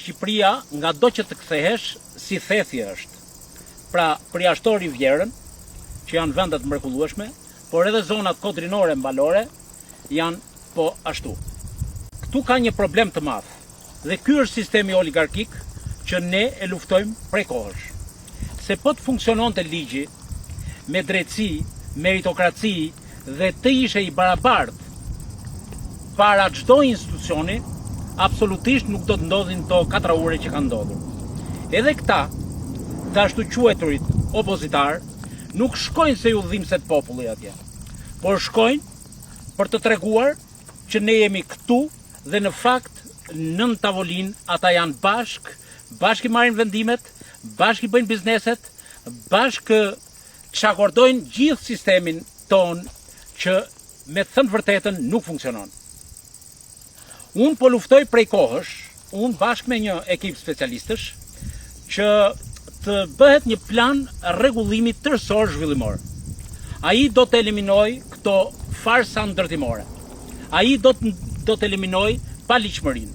Shqipëria nga do që të kthehesh si thethje është. Pra përjashtori Vjerën, që janë vendet mrekullueshme, por edhe zonat kodrinore mbalore janë po ashtu. Këtu ka një problem të madh. Dhe ky është sistemi oligarkik që ne e luftojmë prej kohësh. Se po të funksiononte ligji me drejtësi, meritokraci dhe të ishe i barabartë para çdo institucioni, absolutisht nuk do të ndodhin to 4 ure që kanë ndodhur. Edhe këta, të ashtu queturit opozitar, nuk shkojnë se ju dhimbset populli atje, por shkojnë për të treguar që ne jemi këtu dhe në fakt nën tavolinë ata janë bashkë i marrin vendimet, bashkë i bëjnë bizneset, bashkë çakordojnë gjithë sistemin ton që me të thënë vërtetën nuk funksionon. Unë po luftoj prej kohësh, unë bashkë me një ekip specialistësh, që të bëhet një plan rregullimi tërësor zhvillimor. Ai do të eliminoj këto farsa ndërtimore. Ai do të eliminoj paligjshmërinë.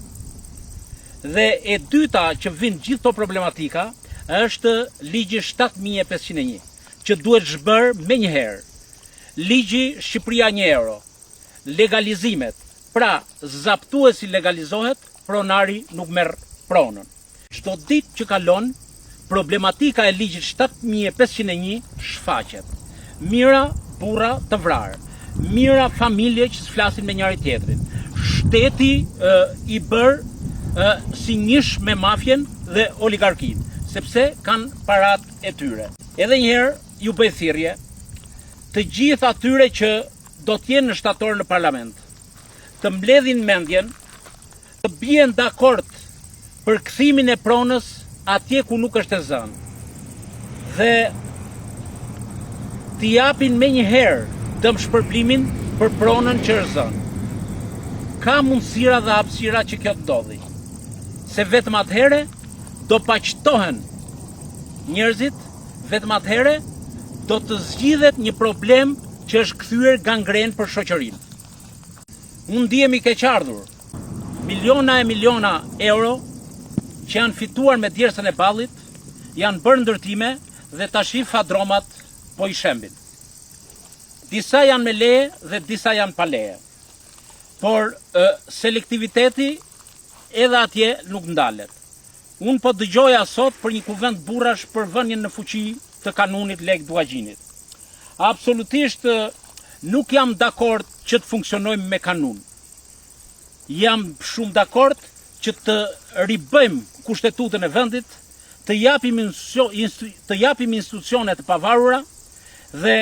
Dhe e dyta që vin gjithë këto problematika është ligji 7501, që duhet zhbër menjëherë. Ligji Shqipëria 1 euro, legalizimet. Pra, zaptuesi legalizohet, pronari nuk merr pronën. Çdo ditë që kalon, problematika e ligjit 7501 shfaqet. Mira burra të vrarë, mira familje që s'flasin me njëri tjetrin. Shteti i bërë si njësh me mafjen dhe oligarkin, sepse kanë parat e tyre. Edhe njëherë ju bëj thirrje të gjithë atyre që do t'jenë në shtator në parlament, të mbledhin mendjen, të bien dakord për kthimin e pronës atje ku nuk është e zënë. Dhe t'i japin menjëherë dëmshpërblimin për pronën që është zënë. Ka mundësira dhe hapësira që kjo të ndodhi. Se vetëm atëherë do paqtohen njerëzit, vetëm atëherë do të zgjidhet një problem që është kthyer gangren për shoqërinë. Unë ndihem i keqardhur. Miliona e miliona euro që janë fituar me djersën e ballit, janë bërë ndërtime dhe tash fadromat po i shembin. Disa janë me leje dhe disa janë pa leje. Por selektiviteti edhe atje nuk ndalet. Unë po dëgjoja sot për një kuvend burrash për vënien në fuqi të kanunit Lek Duagjinit. Absolutisht nuk jam dakord që të funksionojmë me kanun. Jam shumë dakord që të ribëjmë kushtetutën e vendit, të japim institucione të pavarura dhe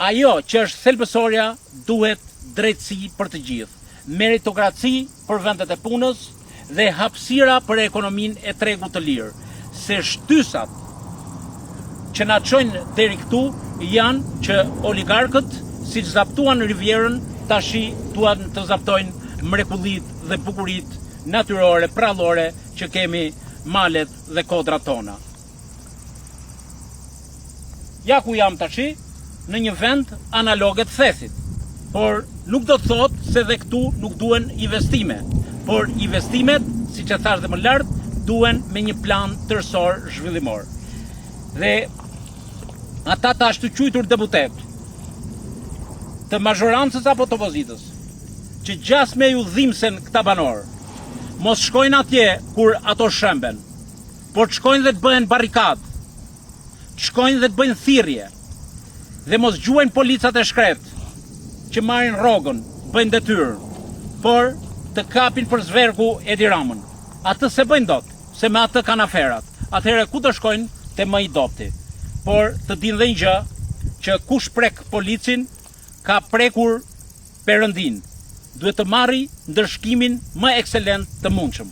ajo që është thelbësorja duhet drejtësi për të gjithë, meritokraci për vendet e punës dhe hapësira për ekonominë e tregut të lirë, se shtysat që na çojnë deri këtu janë që oligarkët, siç zaptuan Rivierën, tashi duan të zaptojnë mrekullitë dhe bukuritë natyrore, prallore që kemi malet dhe kodrat tona. Ja ku jam tashi, në një vend analoge të thethit. Por nuk do të thotë se dhe këtu nuk duhen investime, por investimet, siç e thash dhe më lart, duhen me një plan tërësor zhvillimor. Dhe ata të ashtu quajtur deputet, të mazhorancës apo të opozitës, që gjas me ju dhimbsen këta banor, mos shkojnë atje kur ato shemben, por të shkojnë dhe të bëhen barrikad, të shkojnë dhe të bëjnë thirrje, dhe mos gjuajnë policat e shkret, që marrin rrogën, bëjnë detyrë, por të kapin për zverku Edi Ramën. Atë se bëjnë dot, se me atë kanë aferat. Atëherë ku të shkojnë, te më i dopti. Por të dinë dhe një gjë, që kush prek policin, ka prekur Perëndin. Duhet të marri ndërshkimin më ekselent të mundshëm.